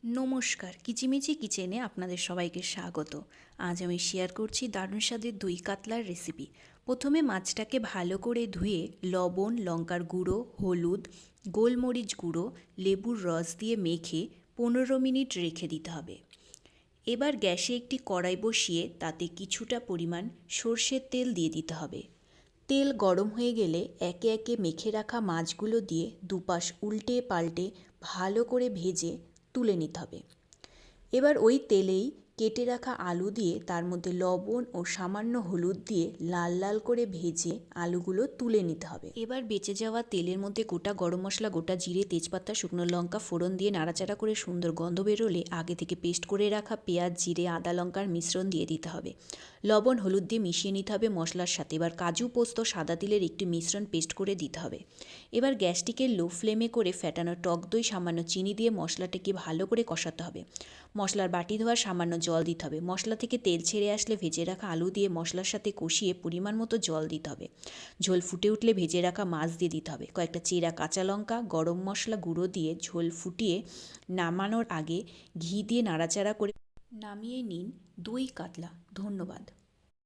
নমস্কার, কিচিমিচি কিচেনে আপনাদের সবাইকে স্বাগত। আজ আমি শেয়ার করছি দারুণ স্বাদের দই কাতলার রেসিপি। প্রথমে মাছটাকে ভালো করে ধুয়ে লবণ, লঙ্কার গুঁড়ো, হলুদ, গোলমরিচ গুঁড়ো, লেবুর রস দিয়ে মেখে 15 মিনিট রেখে দিতে হবে। এবার গ্যাসে একটি কড়াই বসিয়ে তাতে কিছুটা পরিমাণ সর্ষের তেল দিয়ে দিতে হবে। তেল গরম হয়ে গেলে একে একে মেখে রাখা মাছগুলো দিয়ে দুপাশ উল্টে পাল্টে ভালো করে ভেজে তুলে নিতে হবে। এবার ওই তেলেই কেটে রাখা আলু দিয়ে তার মধ্যে লবণ ও সামান্য হলুদ দিয়ে লাল লাল করে ভেজে আলুগুলো তুলে নিতে হবে। এবার বেঁচে যাওয়া তেলের মধ্যে গোটা গরম মশলা, গোটা জিরে, তেজপাতা, শুকনো লঙ্কা ফোড়ন দিয়ে নাড়াচাড়া করে সুন্দর গন্ধ বেরোলে আগে থেকে পেস্ট করে রাখা পেঁয়াজ, জিরে, আদা, লঙ্কার মিশ্রণ দিয়ে দিতে হবে। লবণ, হলুদ দিয়ে মিশিয়ে নিতে হবে মশলার সাথে। এবার কাজু, পোস্ত, সাদা তিলের একটি মিশ্রণ পেস্ট করে দিতে হবে। এবার গ্যাসটিকে লো ফ্লেমে করে ফ্যাটানো টক দই, সামান্য চিনি দিয়ে মশলাটাকে ভালো করে কষাতে হবে। মশলার বাটি ধোয়ার সামান্য জল দিতে হবে। মশলা থেকে তেল ছেড়ে আসলে ভেজে রাখা আলু দিয়ে মশলার সাথে কষিয়ে পরিমাণ মতো জল দিতে হবে। ঝোল ফুটে উঠলে ভেজে রাখা মাছ দিয়ে দিতে হবে। কয়েকটা চেরা কাঁচা লঙ্কা, গরম মশলা গুঁড়ো দিয়ে ঝোল ফুটিয়ে নামানোর আগে ঘি দিয়ে নাড়াচাড়া করে নামিয়ে নিন দই কাতলা। ধন্যবাদ।